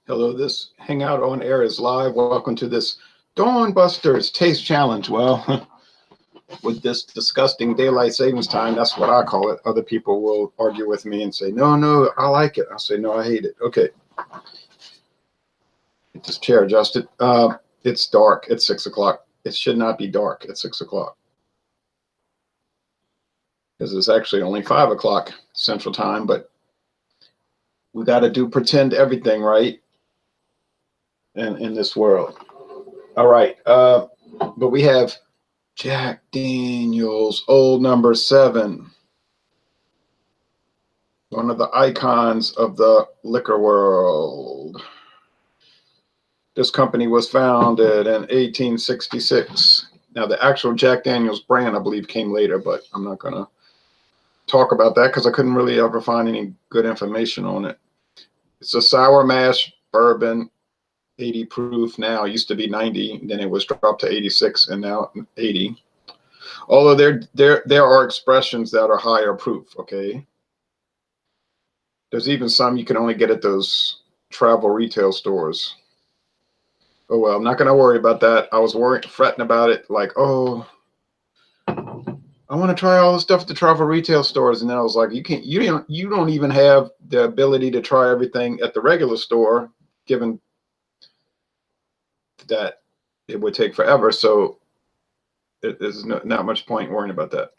Hello, this Hangout on Air is live. Welcome to this Dawn Busters Taste Challenge. Well, with this disgusting daylight savings time, that's what I call it. Other people will argue with me and say, no, I like it. I'll say, no, I hate it. Okay. Get this chair adjusted. It's dark at 6 o'clock. It should not be dark at 6 o'clock because it's actually only 5 o'clock Central Time, but we got to do pretend everything, right? In this world. All right. But we have Jack Daniels, Old Number 7, one of the icons of the liquor world. This company was founded in 1866. Now, the actual Jack Daniels brand, I believe, came later, but I'm not going to talk about that because I couldn't really ever find any good information on it. It's a sour mash bourbon, 80 proof now. It used to be 90, then it was dropped to 86, and now 80. Although there are expressions that are higher proof, okay? There's even some you can only get at those travel retail stores. Oh, well, I'm not going to worry about that. I was fretting about it like, oh, I want to try all the stuff at the travel retail stores. And then I was like, you don't even have the ability to try everything at the regular store, given that it would take forever. So there's not much point worrying about that.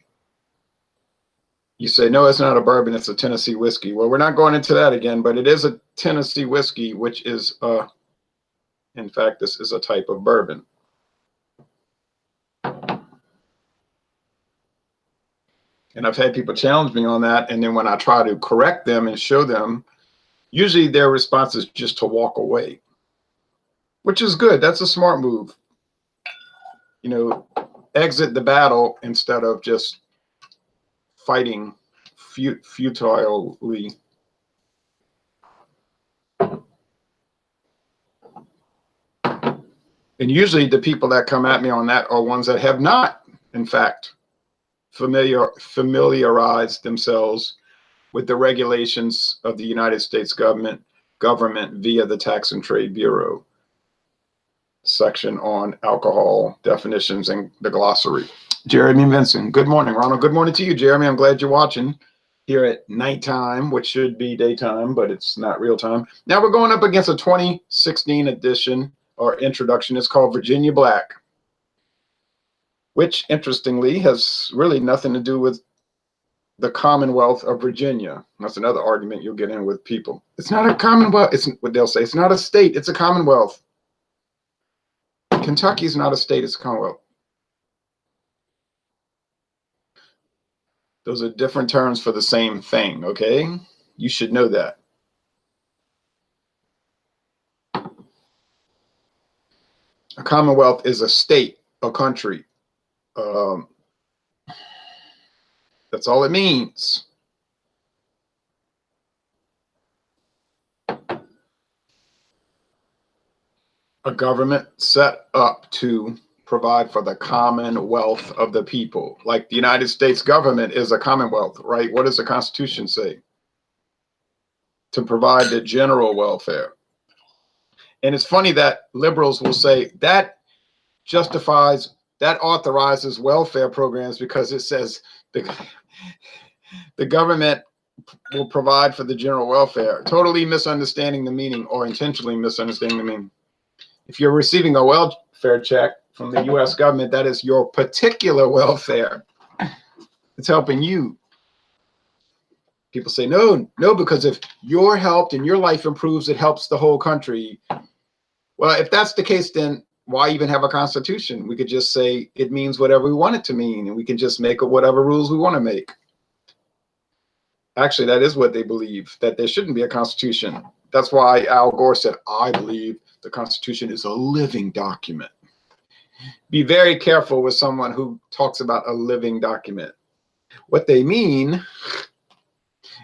You say, no, it's not a bourbon, it's a Tennessee whiskey. Well, we're not going into that again, but it is a Tennessee whiskey, which is, in fact, this is a type of bourbon. And I've had people challenge me on that. And then when I try to correct them and show them, usually their response is just to walk away, which is good. That's a smart move. You know, exit the battle instead of just fighting futilely. And usually the people that come at me on that are ones that have not, in fact, familiarized themselves with the regulations of the United States government via the Tax and Trade Bureau section on alcohol definitions and the glossary. Jeremy Vincent, good morning, Ronald. Good morning to you, Jeremy. I'm glad you're watching here at nighttime, which should be daytime, but it's not real time. Now we're going up against a 2016 edition or introduction. It's called Virginia Black, which interestingly has really nothing to do with the Commonwealth of Virginia. That's another argument you'll get in with people. It's not a Commonwealth. It's what they'll say. It's not a state. It's a Commonwealth. Kentucky is not a state. It's a Commonwealth. Those are different terms for the same thing, okay? You should know that. A Commonwealth is a state, a country. That's all it means. A government set up to provide for the commonwealth of the people. Like the United States government is a commonwealth, right? What does the Constitution say? To provide the general welfare. And it's funny that liberals will say that authorizes welfare programs because it says the government will provide for the general welfare. Totally misunderstanding the meaning or intentionally misunderstanding the meaning. If you're receiving a welfare check from the U.S. government, that is your particular welfare. It's helping you. People say, no, because if you're helped and your life improves, it helps the whole country. Well, if that's the case, then why even have a constitution? We could just say it means whatever we want it to mean, and we can just make whatever rules we want to make. Actually, that is what they believe, that there shouldn't be a constitution. That's why Al Gore said, I believe the Constitution is a living document. Be very careful with someone who talks about a living document. What they mean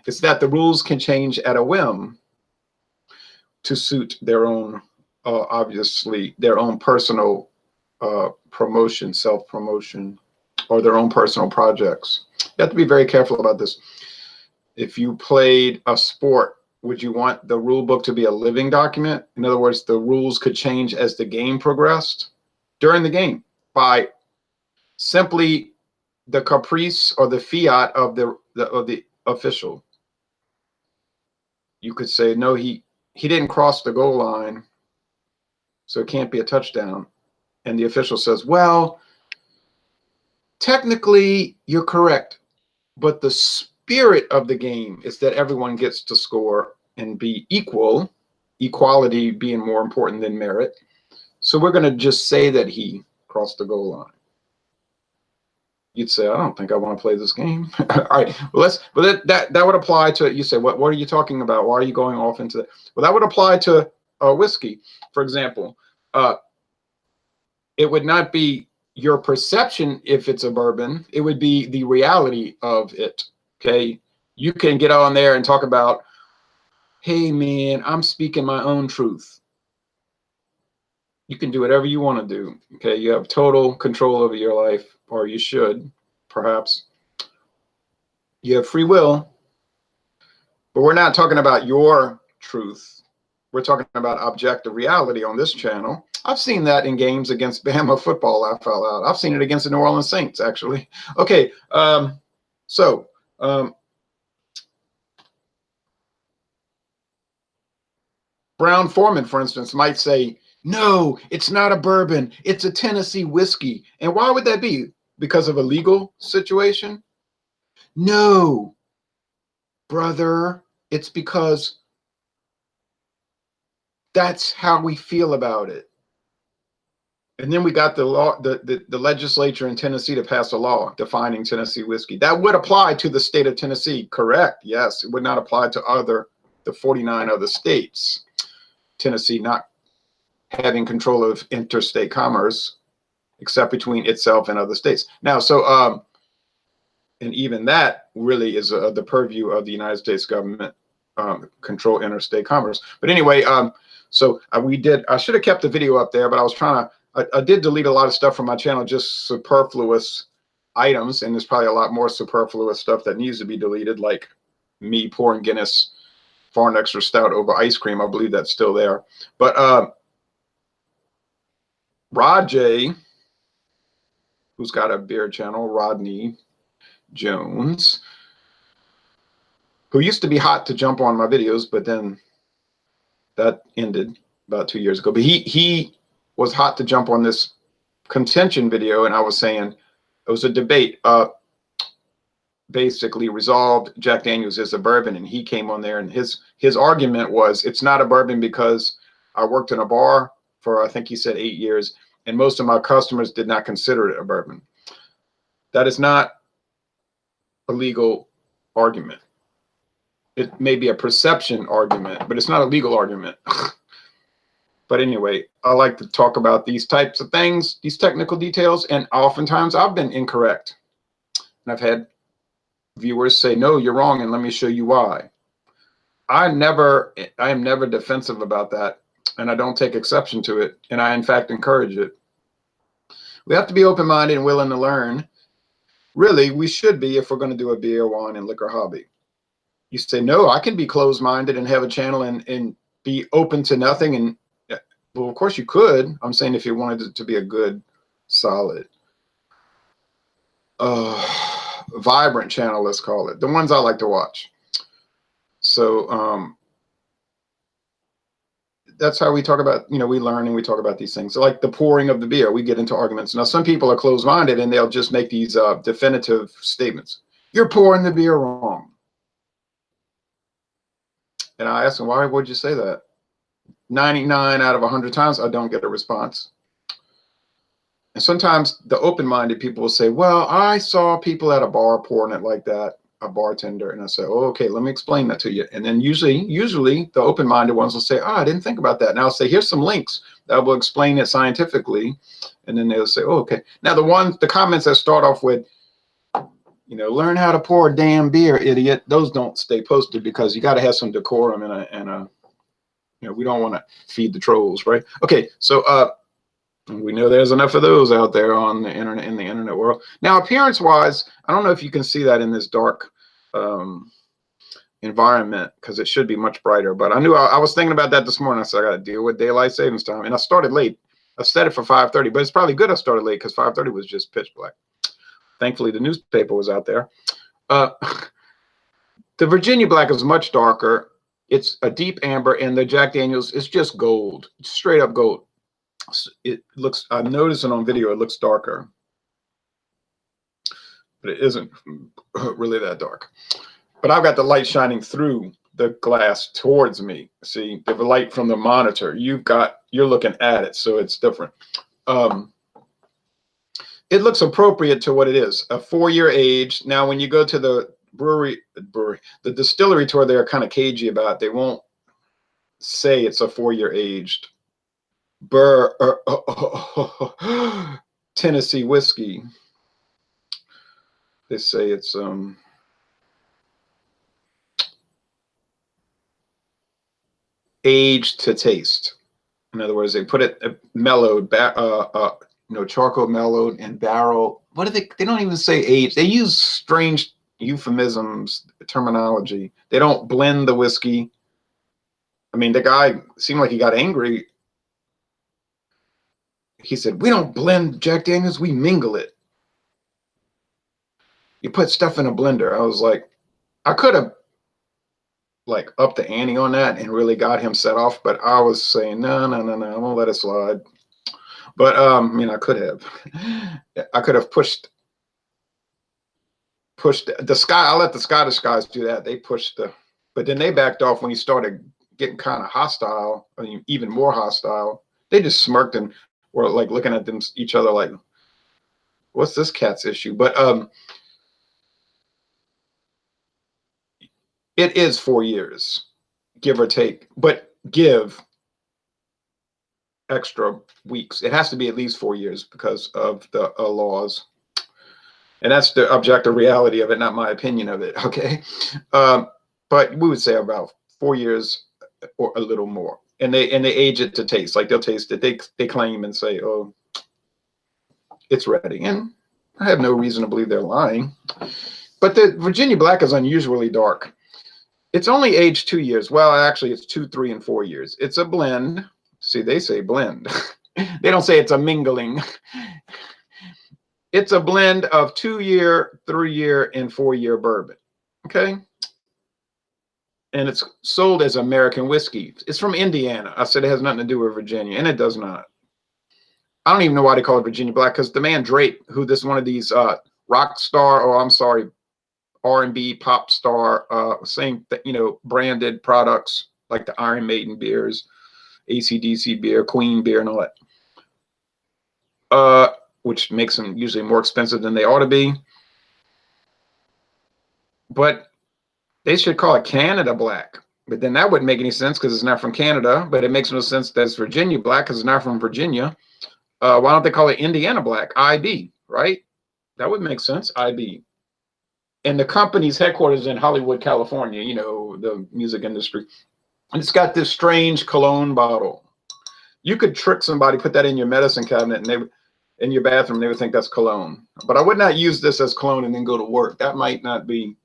is that the rules can change at a whim to suit their own, obviously, their own personal promotion, self-promotion, or their own personal projects. You have to be very careful about this. If you played a sport would you want the rule book to be a living document? In other words, the rules could change as the game progressed during the game by simply the caprice or the fiat of the official. You could say, no, he didn't cross the goal line, so it can't be a touchdown. And the official says, well, technically you're correct, but the spirit of the game is that everyone gets to score and be equal, equality being more important than merit. So we're going to just say that he crossed the goal line. You'd say, I don't think I want to play this game. All right, well, that would apply to, you say, what are you talking about? Why are you going off into that? Well, that would apply to whiskey, for example. It would not be your perception if it's a bourbon. It would be the reality of it. Okay, you can get on there and talk about, hey man, I'm speaking my own truth. You can do whatever you want to do. Okay, you have total control over your life, or you should, perhaps. You have free will, but we're not talking about your truth. We're talking about objective reality on this channel. I've seen that in games against Bama football, laugh out loud. I've seen it against the New Orleans Saints, actually. Okay, Brown-Forman, for instance, might say, no, it's not a bourbon, it's a Tennessee whiskey. And why would that be? Because of a legal situation? No, brother, it's because that's how we feel about it. And then we got the law, the legislature in Tennessee to pass a law defining Tennessee whiskey. That would apply to the state of Tennessee, correct? Yes, it would not apply to the 49 other states. Tennessee not having control of interstate commerce, except between itself and other states. Now, so, and even that really is the purview of the United States government, control interstate commerce. But anyway, I should have kept the video up there, but I was trying to, I did delete a lot of stuff from my channel, just superfluous items, and there's probably a lot more superfluous stuff that needs to be deleted, like me pouring Guinness Foreign Extra Stout over ice cream. I believe that's still there. But Rod J, who's got a beer channel, Rodney Jones, who used to be hot to jump on my videos, but then that ended about 2 years ago. But he was hot to jump on this contention video, and I was saying it was a debate. Basically resolved Jack Daniels is a bourbon, and he came on there, and his argument was it's not a bourbon because I worked in a bar for, I think he said, 8 years, and most of my customers did not consider it a bourbon. That is not a legal argument. It may be a perception argument, but it's not a legal argument. But anyway, I like to talk about these types of things, these technical details, and oftentimes I've been incorrect. And I've had viewers say, no, you're wrong, and let me show you why. I am never defensive about that, and I don't take exception to it, and I in fact encourage it. We have to be open-minded and willing to learn. Really, we should be if we're going to do a beer, wine, and liquor hobby. You say, no, I can be closed-minded and have a channel and be open to nothing. And well, of course you could. I'm saying if you wanted it to be a good, solid, vibrant channel, let's call it, the ones I like to watch. So that's how we talk about, we learn and we talk about these things. So like the pouring of the beer, we get into arguments. Now, some people are closed-minded and they'll just make these definitive statements. You're pouring the beer wrong. And I ask them, why would you say that? 99 out of 100 times, I don't get a response. And sometimes the open-minded people will say, well, I saw people at a bar pouring it like that, a bartender. And I say, oh, okay, let me explain that to you. And then usually the open-minded ones will say, oh, I didn't think about that. And I'll say, here's some links that will explain it scientifically. And then they'll say, oh, okay. Now, the comments that start off with, learn how to pour a damn beer, idiot. Those don't stay posted because you got to have some decorum and we don't want to feed the trolls, right? Okay, so we know there's enough of those out there on the internet, in the internet world. Now, appearance-wise, I don't know if you can see that in this dark environment because it should be much brighter. But I was thinking about that this morning. I said I got to deal with daylight savings time, and I started late. I set it for 5:30, but it's probably good I started late because 5:30 was just pitch black. Thankfully, the newspaper was out there. The Virginia black is much darker. It's a deep amber, and the Jack Daniels is just gold, straight up gold. It looks, I'm noticing on video, it looks darker, but it isn't really that dark. But I've got the light shining through the glass towards me. See, the light from the monitor, you're looking at it, so it's different. It looks appropriate to what it is, a 4-year age. Now, when you go to the the distillery tour, they're kind of cagey about it. They won't say it's a 4-year aged Tennessee whiskey. They say it's aged to taste. In other words, they put it mellowed, charcoal mellowed and barrel. What do they don't even say age. They use strange euphemisms, terminology. They don't blend the whiskey. I mean, the guy seemed like he got angry. He said, "We don't blend Jack Daniels, we mingle it. You put stuff in a blender." I was like, I could have like upped the ante on that and really got him set off, but I was saying, no, I'm gonna let it slide. But I mean, I could have pushed the Sky. I let the Scottish guys do that. They pushed but then they backed off when he started getting kind of hostile. I mean, even more hostile. They just smirked and were like looking at each other like, what's this cat's issue? But it is 4 years, give or take, but give extra weeks. It has to be at least 4 years because of the laws. And that's the objective reality of it, not my opinion of it, okay? But we would say about 4 years or a little more. And they age it to taste. Like they'll taste it. They claim and say, oh, it's ready. And I have no reason to believe they're lying. But the Virginia black is unusually dark. It's only aged 2 years. Well, actually, it's 2, 3, and 4 years. It's a blend. See, they say blend. They don't say it's a mingling. It's a blend of 2-year, 3-year, and 4-year bourbon. Okay? And it's sold as American whiskey. It's from Indiana. I said it has nothing to do with Virginia, and it does not. I don't even know why they call it Virginia black, because the man Drake, who this one of these rock star, or I'm sorry, R&B pop star, same branded products like the Iron Maiden beers, AC/DC beer, Queen beer, and all that, which makes them usually more expensive than they ought to be. But they should call it Canada black. But then that wouldn't make any sense because it's not from Canada. But it makes no sense that it's Virginia black because it's not from Virginia. Why don't they call it Indiana black, IB, right? That would make sense, IB. And the company's headquarters in Hollywood, California, the music industry. And it's got this strange cologne bottle. You could trick somebody, put that in your medicine cabinet, and in your bathroom, they would think that's cologne. But I would not use this as cologne and then go to work. That might not be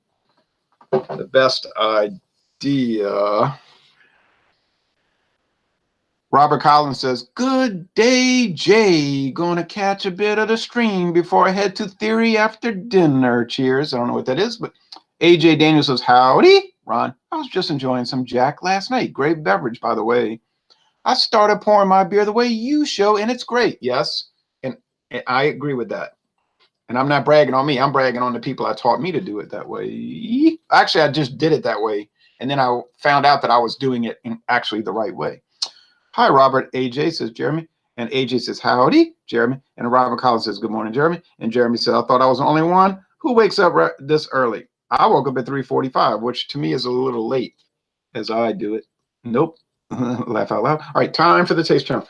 the best idea. Robert Collins says, "Good day, Jay. Going to catch a bit of the stream before I head to theory after dinner. Cheers." I don't know what that is, but AJ Daniels says, "Howdy, Ron. I was just enjoying some Jack last night. Great beverage, by the way. I started pouring my beer the way you show, and it's great." Yes, and I agree with that. And I'm not bragging on me. I'm bragging on the people that taught me to do it that way. Actually, I just did it that way, and then I found out that I was doing it in actually the right way. "Hi, Robert." AJ says, "Jeremy." And AJ says, "Howdy, Jeremy." And Robert Collins says, "Good morning, Jeremy." And Jeremy said, "I thought I was the only one who wakes up this early. I woke up at 3:45, which to me is a little late as I do it." Nope. Laugh out loud. All right, time for the taste challenge.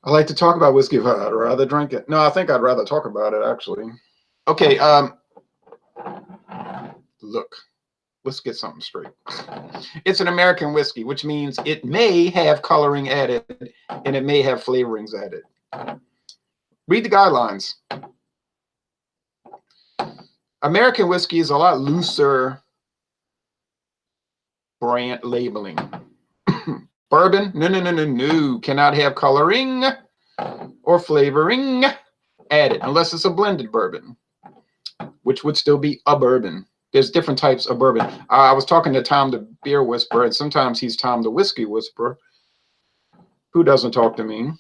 I like to talk about whiskey, but I'd rather drink it. No, I think I'd rather talk about it, actually. Okay, look. Let's get something straight. It's an American whiskey, which means it may have coloring added and it may have flavorings added. Read the guidelines. American whiskey is a lot looser brand labeling. Bourbon, no, cannot have coloring or flavoring added unless it's a blended bourbon, which would still be a bourbon. There's different types of bourbon. I was talking to Tom the Beer Whisperer, and sometimes he's Tom the Whiskey Whisperer, who doesn't talk to me.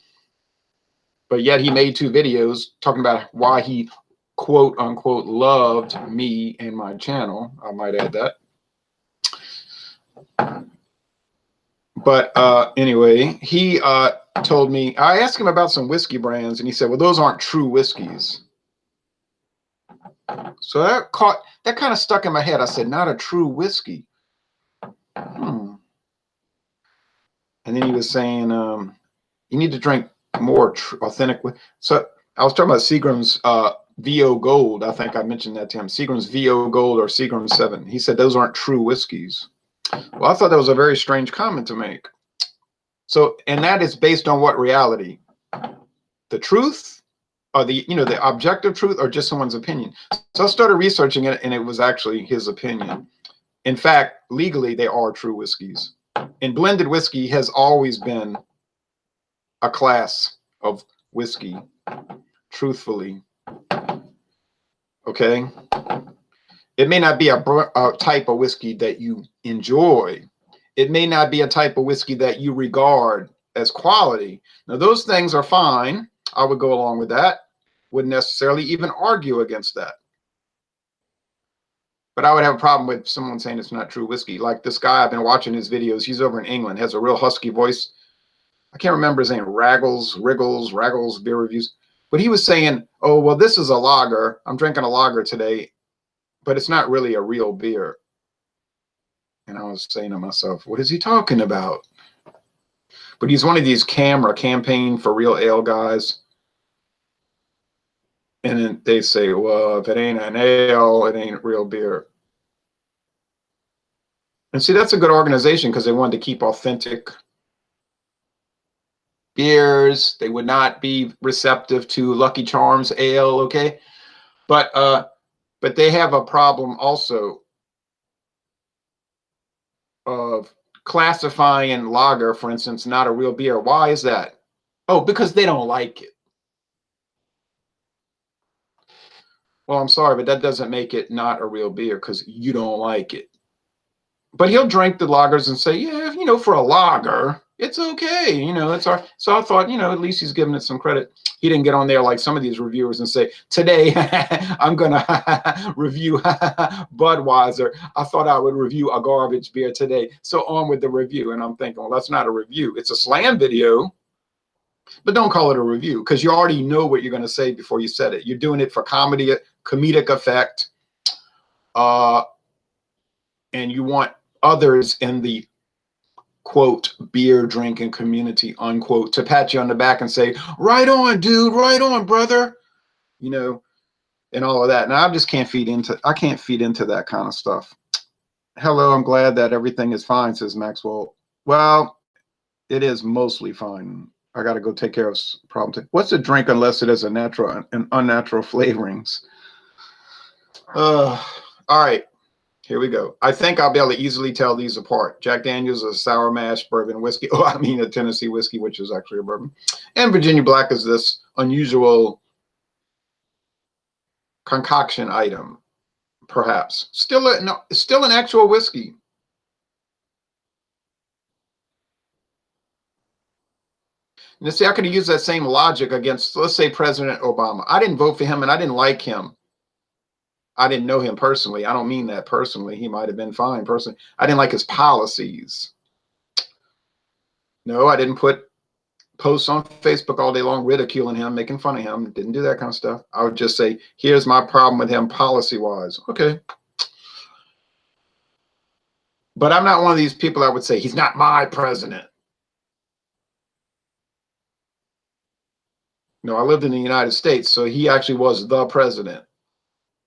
But yet he made 2 videos talking about why he, quote unquote, loved me and my channel. I might add that. But anyway, he told me, I asked him about some whiskey brands, and he said, well, those aren't true whiskeys. So that kind of stuck in my head. I said, not a true whiskey. And then he was saying, you need to drink more authentic. So I was talking about Seagram's VO Gold. I think I mentioned that to him. Seagram's VO Gold or Seagram 7. He said those aren't true whiskeys. Well, I thought that was a very strange comment to make. So, and that is based on what reality? The truth, or the objective truth, or just someone's opinion? So I started researching it, and it was actually his opinion. In fact, legally, they are true whiskeys. And blended whiskey has always been a class of whiskey, truthfully. Okay? It may not be a type of whiskey that you enjoy. It may not be a type of whiskey that you regard as quality. Now, those things are fine. I would go along with that. Wouldn't necessarily even argue against that. But I would have a problem with someone saying it's not true whiskey. Like this guy, I've been watching his videos. He's over in England, has a real husky voice. I can't remember his name, Raggles Beer Reviews. But he was saying, oh, well, this is a lager. I'm drinking a lager today, but it's not really a real beer. And I was saying to myself, what is he talking about? But he's one of these campaign for real ale guys. And then they say, well, if it ain't an ale, it ain't real beer. And see, that's a good organization because they wanted to keep authentic beers. They would not be receptive to Lucky Charms ale, okay? But they have a problem also of classifying lager, for instance, not a real beer. Why is that? Oh, because they don't like it. Well, I'm sorry, but that doesn't make it not a real beer because you don't like it. But he'll drink the lagers and say, yeah, for a lager, it's okay. It's our. So I thought, at least he's giving it some credit. He didn't get on there like some of these reviewers and say, today I'm going to review Budweiser. I thought I would review a garbage beer today. So on with the review. And I'm thinking, well, that's not a review. It's a slam video. But don't call it a review because you already know what you're going to say before you said it. You're doing it for comedic effect. And you want others in the quote beer drinking community unquote to pat you on the back and say, right on, dude, right on, brother, and all of that. And I just can't feed into that kind of stuff. Hello, I'm glad that everything is fine, says Maxwell. Well, it is mostly fine. I got to go take care of problems. What's a drink unless it has a natural and unnatural flavorings? All right. Here we go. I think I'll be able to easily tell these apart. Jack Daniels is a sour mash bourbon whiskey. Oh, I mean a Tennessee whiskey, which is actually a bourbon. And Virginia Black is this unusual concoction item, perhaps. Still an actual whiskey. And see, I could have used that same logic against, let's say, President Obama. I didn't vote for him, and I didn't like him. I didn't know him personally. I don't mean that personally. He might have been fine personally. I didn't like his policies. No, I didn't put posts on Facebook all day long ridiculing him, making fun of him. Didn't do that kind of stuff. I would just say, here's my problem with him policy-wise. Okay. But I'm not one of these people that would say, he's not my president. No, I lived in the United States, so he actually was the president.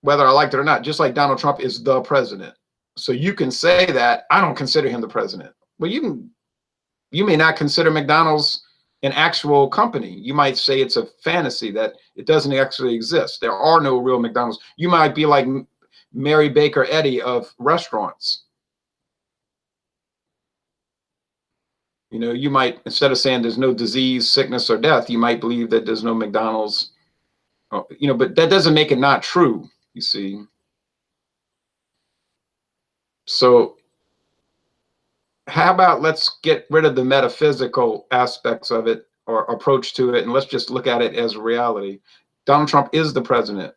Whether I liked it or not, just like Donald Trump is the president. So you can say that I don't consider him the president. Well, you may not consider McDonald's an actual company. You might say it's a fantasy, that it doesn't actually exist. There are no real McDonald's. You might be like Mary Baker Eddy of restaurants. You know, you might, instead of saying there's no disease, sickness, or death, you might believe that there's no McDonald's, you know, but that doesn't make it not true, you see. So how about let's get rid of the metaphysical aspects of it or approach to it, and let's just look at it as reality. Donald Trump is the president.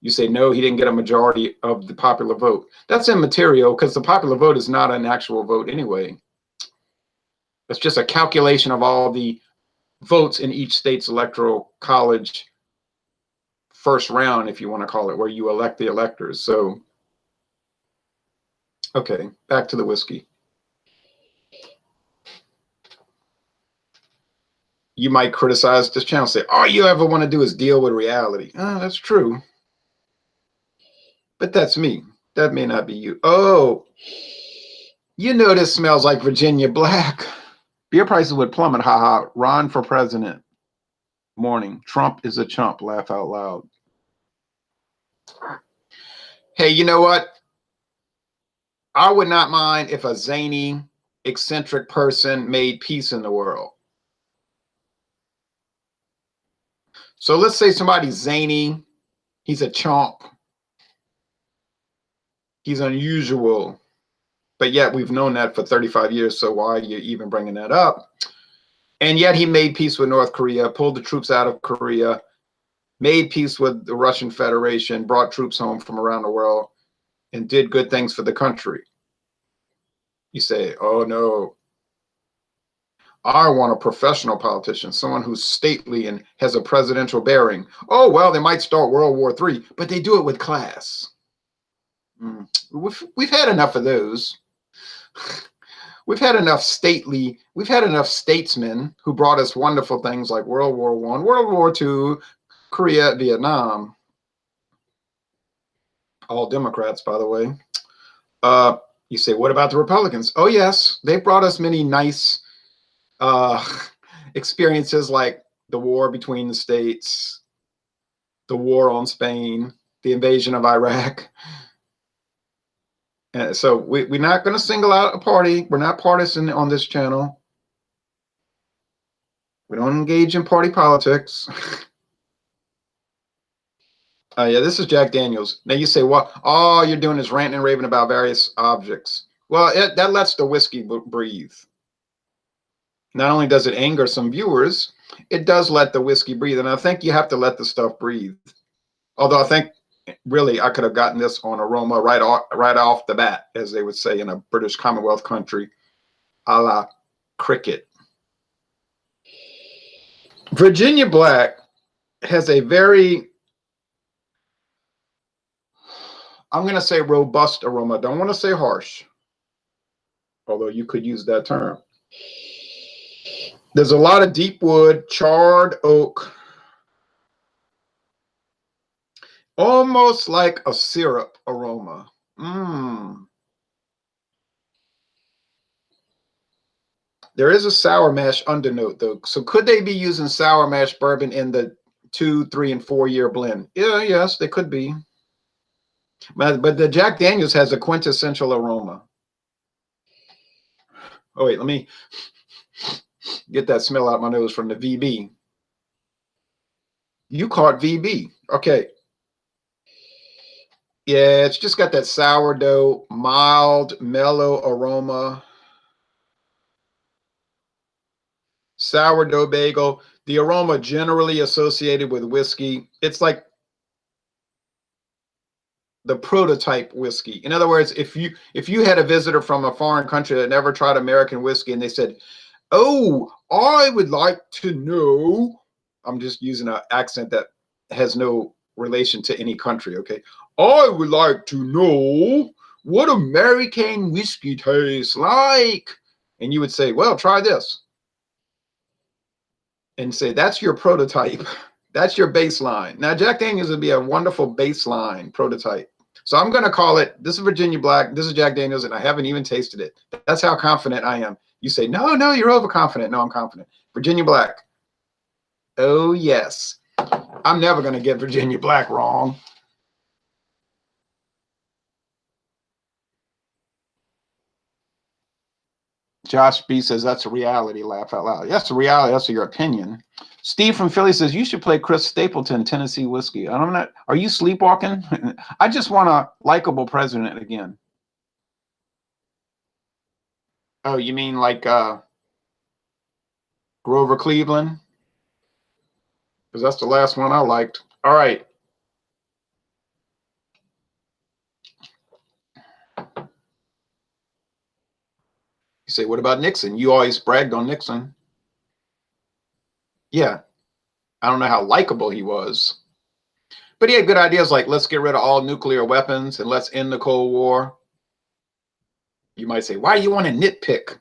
You say, no, he didn't get a majority of the popular vote. That's immaterial because the popular vote is not an actual vote anyway. It's just a calculation of all the votes in each state's electoral college first round, if you want to call it, where you elect the electors. So, okay, back to the whiskey. You might criticize this channel, say, all you ever want to do is deal with reality. That's true. But that's me. That may not be you. Oh, you know this smells like Virginia Black. Beer prices would plummet. Haha. Ron for president. Morning. Trump is a chump. Laugh out loud. Hey, you know what? I would not mind if a zany, eccentric person made peace in the world. So let's say somebody's zany. He's a chump. He's unusual. But yet we've known that for 35 years. So why are you even bringing that up? And yet he made peace with North Korea, pulled the troops out of Korea, made peace with the Russian Federation, brought troops home from around the world, and did good things for the country. You say, oh, no, I want a professional politician, someone who's stately and has a presidential bearing. Oh, well, they might start World War III, but they do it with class. We've had enough of those. We've had enough statesmen who brought us wonderful things like World War I, World War II, Korea, Vietnam. All Democrats, by the way. You say, what about the Republicans? Oh, yes, they brought us many nice experiences like the war between the states, the war on Spain, the invasion of Iraq. And so we're not going to single out a party. We're not partisan on this channel. We don't engage in party politics. Yeah, this is Jack Daniels. Now you say, well, all you're doing is ranting and raving about various objects. Well, that lets the whiskey breathe. Not only does it anger some viewers, it does let the whiskey breathe. And I think you have to let the stuff breathe. Although I think really I could have gotten this on aroma right off the bat, as they would say in a British Commonwealth country, a la cricket. Virginia Black has a very, I'm going to say robust aroma. I don't want to say harsh, although you could use that term. There's a lot of deep wood, charred oak, almost like a syrup aroma. There is a sour mash undernote, though. So could they be using sour mash bourbon in the 2, 3, and 4 year blend? Yeah, yes, they could be. But the Jack Daniels has a quintessential aroma. Oh, wait, let me get that smell out my nose from the VB. You caught VB. Okay. Yeah, it's just got that sourdough, mild, mellow aroma. Sourdough bagel. The aroma generally associated with whiskey. It's like the prototype whiskey. In other words, if you had a visitor from a foreign country that never tried American whiskey and they said, oh, I would like to know, I'm just using an accent that has no relation to any country, okay? I would like to know what American whiskey tastes like. And you would say, well, try this. And say, that's your prototype. That's your baseline. Now, Jack Daniels would be a wonderful baseline prototype. So I'm going to call it, this is Virginia Black, this is Jack Daniels, and I haven't even tasted it. That's how confident I am. You say, no, you're overconfident. No, I'm confident. Virginia Black. Oh, yes. I'm never going to get Virginia Black wrong. Josh B says that's a reality. Laugh out loud. That's a reality. That's your opinion. Steve from Philly says you should play Chris Stapleton, Tennessee Whiskey. I'm not. Are you sleepwalking? I just want a likable president again. Oh, you mean like Grover Cleveland? Because that's the last one I liked. All right. You say, what about Nixon? You always bragged on Nixon. Yeah. I don't know how likable he was. But he had good ideas like, let's get rid of all nuclear weapons and let's end the Cold War. You might say, why do you want to nitpick?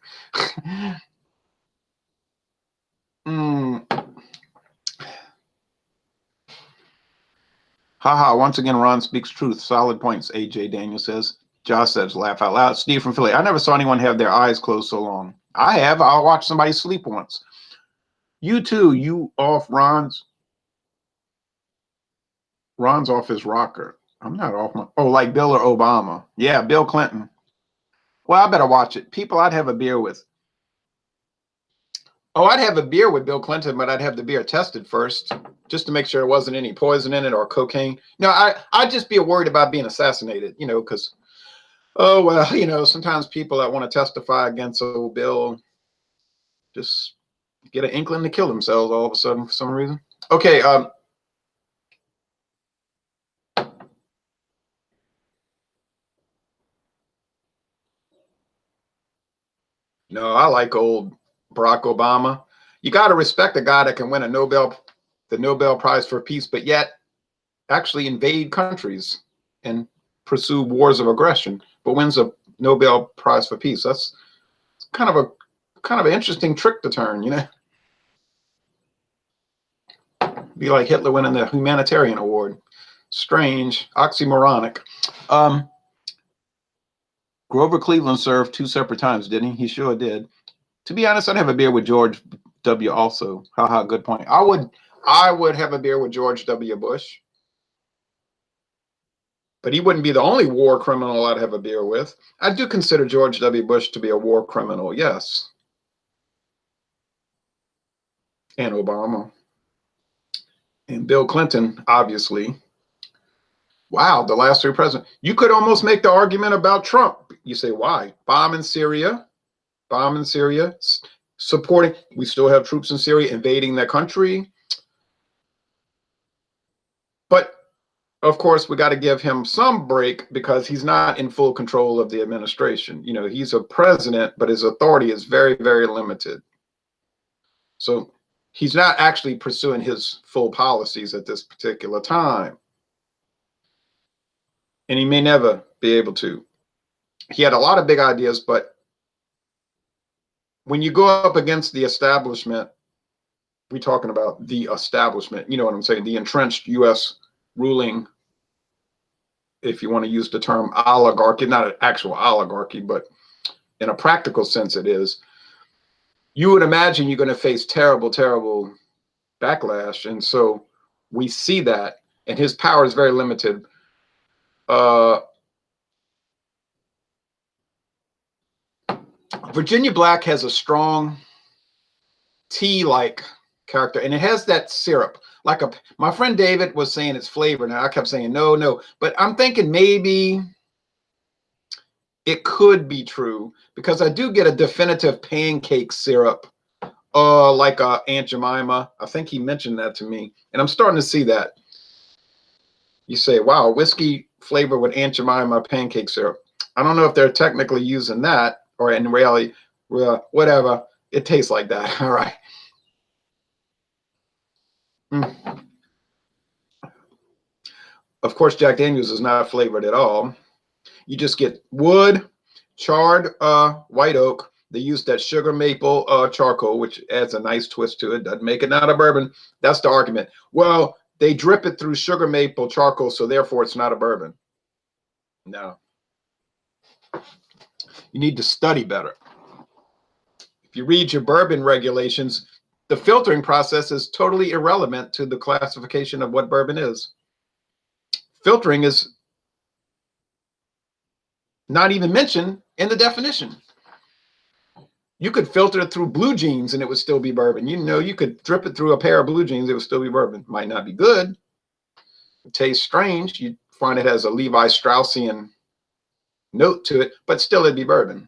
Haha, once again, Ron speaks truth. Solid points, AJ Daniel says. Josh says, laugh out loud. Steve from Philly, I never saw anyone have their eyes closed so long. I have. I'll watch somebody sleep once. You too. You off Ron's off his rocker. I'm not off my, oh, like Bill or Obama. Yeah, Bill Clinton. Well, I better watch it. People I'd have a beer with. Oh, I'd have a beer with Bill Clinton, but I'd have the beer tested first, just to make sure there wasn't any poison in it or cocaine. No, I'd just be worried about being assassinated, you know, because, oh, well, you know, sometimes people that want to testify against old Bill just get an inkling to kill themselves all of a sudden for some reason. Okay. No, I like old Barack Obama. You got to respect a guy that can win the Nobel Prize for Peace, but yet actually invade countries and pursue wars of aggression, but wins a Nobel Prize for Peace. That's kind of an interesting trick to turn, you know. Be like Hitler winning the humanitarian award. Strange, oxymoronic. Grover Cleveland served 2 separate times, didn't he? He sure did. To be honest, I'd have a beer with George W. also. Haha, good point. I would have a beer with George W. Bush. But he wouldn't be the only war criminal I'd have a beer with. I do consider George W. Bush to be a war criminal, yes. And Obama. And Bill Clinton, obviously. Wow, the last 3 presidents. You could almost make the argument about Trump. You say, why? Bomb in Syria, supporting. We still have troops in Syria invading that country. But of course, we got to give him some break because he's not in full control of the administration. You know, he's a president, but his authority is very, very limited. So he's not actually pursuing his full policies at this particular time. And he may never be able to. He had a lot of big ideas, but when you go up against the establishment, we're talking about the establishment, you know what I'm saying, the entrenched U.S. ruling, if you want to use the term oligarchy, not an actual oligarchy, but in a practical sense it is, you would imagine you're going to face terrible, terrible backlash. And so we see that, and his power is very limited. Virginia Black has a strong tea-like character, and it has that syrup. Like my friend David was saying it's flavor. Now I kept saying no, but I'm thinking maybe it could be true because I do get a definitive pancake syrup, like Aunt Jemima. I think he mentioned that to me, and I'm starting to see that. You say, wow, whiskey flavor with Aunt Jemima pancake syrup. I don't know if they're technically using that, or in reality, whatever. It tastes like that. All right. Of course, Jack Daniels is not flavored at all. You just get wood, charred white oak. They use that sugar maple charcoal, which adds a nice twist to it. Doesn't make it not a bourbon. That's the argument. Well, they drip it through sugar maple charcoal, so therefore it's not a bourbon. No. You need to study better. If you read your bourbon regulations, the filtering process is totally irrelevant to the classification of what bourbon is. Filtering is not even mentioned in the definition. You could filter it through blue jeans and it would still be bourbon. You know, you could drip it through a pair of blue jeans, it would still be bourbon. Might not be good. It tastes strange. You find it has a Levi Straussian note to it, but still it'd be bourbon.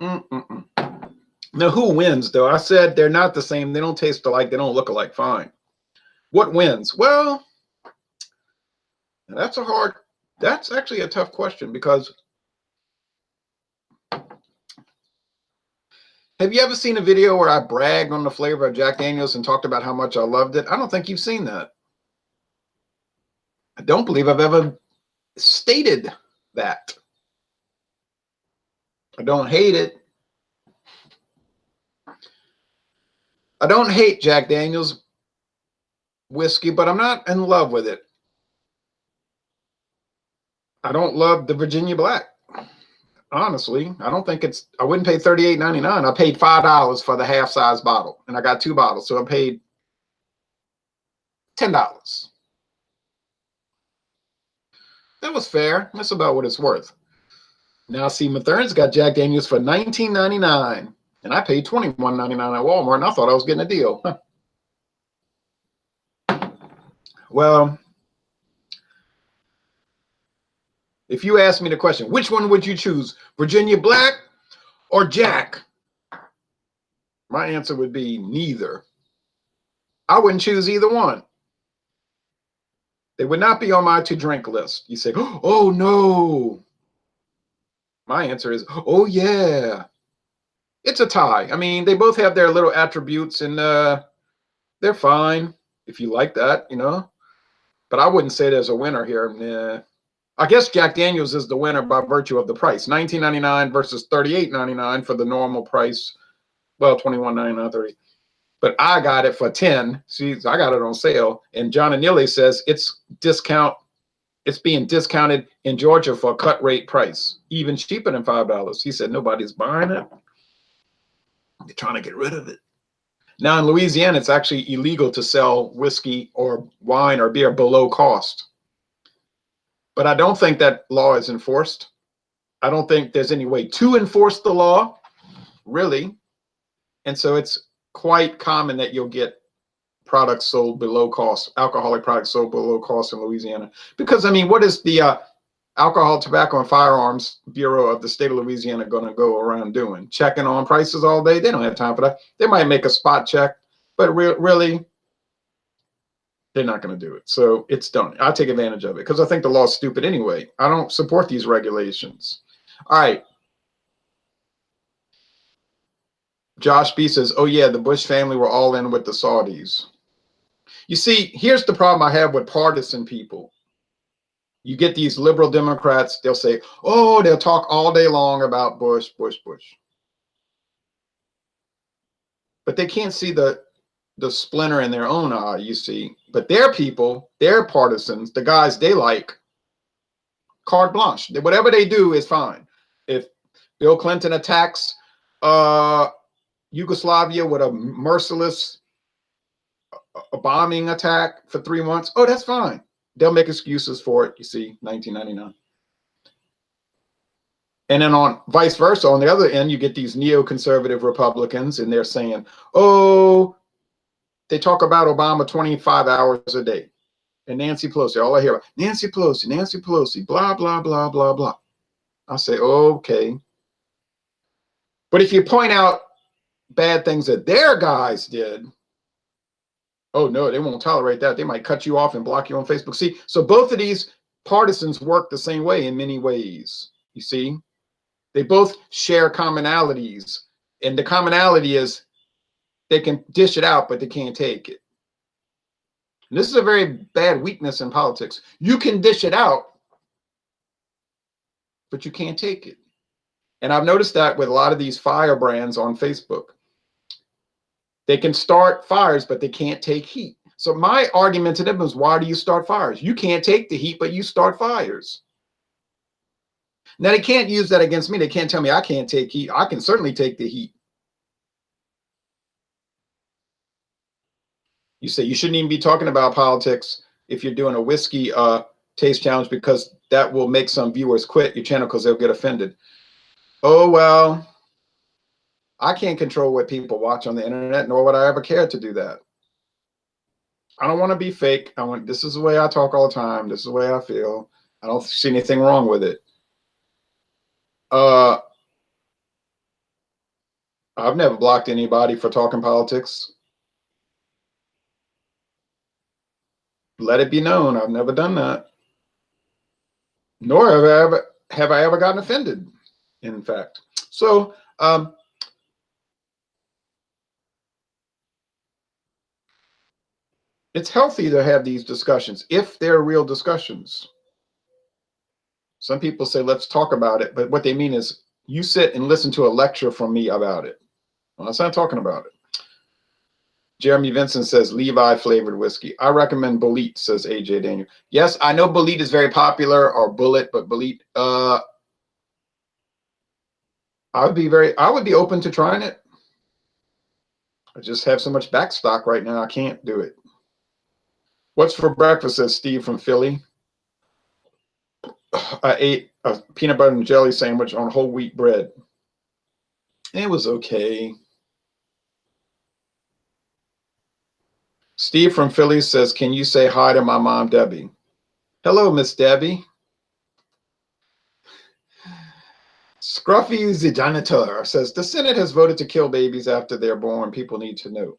Mm-mm-mm. Now, who wins, though? I said they're not the same. They don't taste alike. They don't look alike. Fine. What wins? Well, that's actually a tough question, because have you ever seen a video where I bragged on the flavor of Jack Daniels and talked about how much I loved it? I don't think you've seen that. I don't believe I've ever stated that. I don't hate it. I don't hate Jack Daniels whiskey, but I'm not in love with it. I don't love the Virginia Black. Honestly, I don't think I wouldn't pay $38.99. I paid $5 for the half-size bottle, and I got 2 bottles, so I paid $10. That was fair. That's about what it's worth. Now, see, Mathern's got Jack Daniels for $19.99, and I paid $21.99 at Walmart, and I thought I was getting a deal. Well, if you ask me the question, which one would you choose, Virginia Black or Jack? My answer would be neither. I wouldn't choose either one. They would not be on my to-drink list. You say, oh, no. My answer is, oh, yeah. It's a tie. I mean, they both have their little attributes, and they're fine if you like that, you know. But I wouldn't say there's a winner here. Nah. I guess Jack Daniels is the winner by virtue of the price. $19.99 versus $38.99 for the normal price. Well, $21.99, $30. But I got it for $10. See, I got it on sale. And John Anili says it's being discounted in Georgia for a cut rate price, even cheaper than $5. He said nobody's buying it. They're trying to get rid of it. Now in Louisiana, it's actually illegal to sell whiskey or wine or beer below cost. But I don't think that law is enforced. I don't think there's any way to enforce the law, really. And so it's quite common that you'll get products sold below cost, alcoholic products sold below cost in Louisiana. Because, I mean, what is the Alcohol, Tobacco, and Firearms Bureau of the state of Louisiana going to go around doing? Checking on prices all day? They don't have time for that. They might make a spot check, but really, they're not going to do it. So it's done. I take advantage of it because I think the law is stupid anyway. I don't support these regulations. All right. Josh B says, oh, yeah, the Bush family were all in with the Saudis. You see, here's the problem I have with partisan people. You get these liberal Democrats, they'll say, oh, they'll talk all day long about Bush, Bush, Bush. But they can't see the splinter in their own eye, you see. But their people, their partisans, the guys they like, carte blanche. Whatever they do is fine. If Bill Clinton attacks Yugoslavia with a merciless bombing attack for 3 months, oh, that's fine. They'll make excuses for it, you see, 1999. And then on vice versa, on the other end, you get these neoconservative Republicans, and they're saying, oh, they talk about Obama 25 hours a day. And Nancy Pelosi, all I hear about, Nancy Pelosi, blah, blah, blah, blah, blah. I say, okay. But if you point out bad things that their guys did, oh, no, they won't tolerate that. They might cut you off and block you on Facebook. See, so both of these partisans work the same way in many ways, you see. They both share commonalities, and the commonality is they can dish it out, but they can't take it. And this is a very bad weakness in politics. You can dish it out, but you can't take it. And I've noticed that with a lot of these firebrands on Facebook. They can start fires, but they can't take heat. So my argument to them is, why do you start fires? You can't take the heat, but you start fires. Now, they can't use that against me. They can't tell me I can't take heat. I can certainly take the heat. You say you shouldn't even be talking about politics if you're doing a whiskey taste challenge, because that will make some viewers quit your channel because they'll get offended. Oh, well, I can't control what people watch on the internet, nor would I ever care to do that. I don't want to be fake. This is the way I talk all the time. This is the way I feel. I don't see anything wrong with it. I've never blocked anybody for talking politics. Let it be known, I've never done that. Nor have I ever gotten offended, in fact. So it's healthy to have these discussions if they're real discussions. Some people say, let's talk about it. But what they mean is you sit and listen to a lecture from me about it. Well, that's not talking about it. Jeremy Vincent says Levi flavored whiskey. I recommend Bullet, says AJ Daniel. Yes, I know Bullet is very popular, or Bullet, but Bullet, I would be open to trying it. I just have so much backstock right now, I can't do it. What's for breakfast, says Steve from Philly. I ate a peanut butter and jelly sandwich on whole wheat bread. It was okay. Steve from Philly says, can you say hi to my mom, Debbie? Hello, Miss Debbie. Scruffy the janitor says, the Senate has voted to kill babies after they're born. People need to know.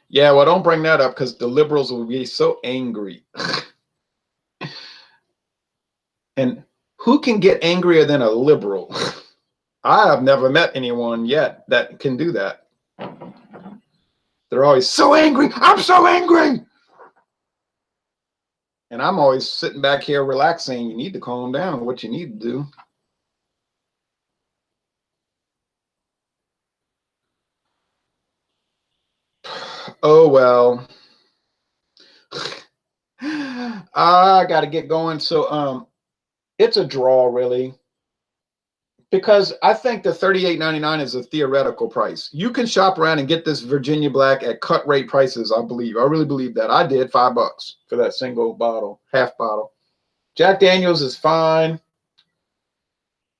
Yeah, well, don't bring that up because the liberals will be so angry. And who can get angrier than a liberal? I have never met anyone yet that can do that. They're always so angry. I'm so angry. And I'm always sitting back here relaxing. You need to calm down. What you need to do. Oh, well. I got to get going. So it's a draw, really. Because I think the $38.99 is a theoretical price. You can shop around and get this Virginia Black at cut rate prices, I believe. I really believe that. I did $5 for that single bottle, half bottle. Jack Daniels is fine.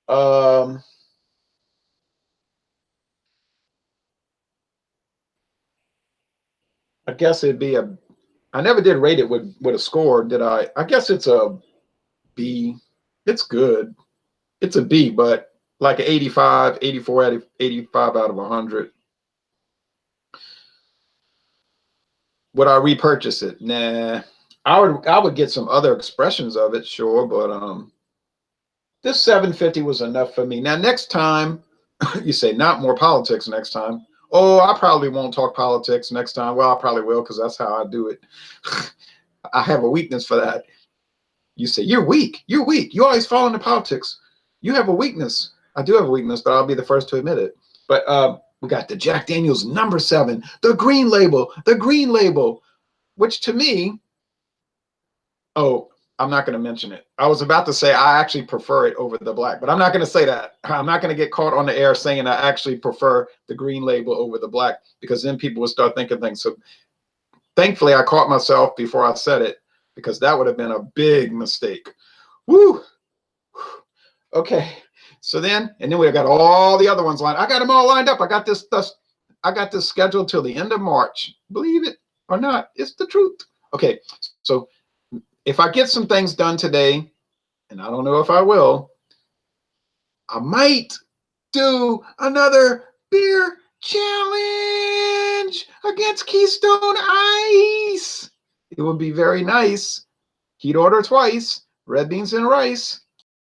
I guess it'd be I never did rate it with a score, did I? I guess it's a B. It's good. It's a B, but like an 85, 84, 85 out of 100. Would I repurchase it? Nah. I would get some other expressions of it, sure, but this $7.50 was enough for me. Now, next time, you say not more politics next time. Oh, I probably won't talk politics next time. Well, I probably will because that's how I do it. I have a weakness for that. You say, you're weak. You're weak. You always fall into politics. You have a weakness. I do have a weakness, but I'll be the first to admit it. But we got the Jack Daniels number 7, the green label, which to me, oh, I'm not going to mention it. I was about to say I actually prefer it over the black, but I'm not going to say that. I'm not going to get caught on the air saying I actually prefer the green label over the black, because then people will start thinking things. So thankfully, I caught myself before I said it, because that would have been a big mistake. Woo! Okay. So then we got all the other ones lined. I got them all lined up. I got this stuff. I got this scheduled till the end of March. Believe it or not, it's the truth. Okay. So if I get some things done today, and I don't know if I will, I might do another beer challenge against Keystone Ice. It would be very nice. He'd order twice, red beans and rice.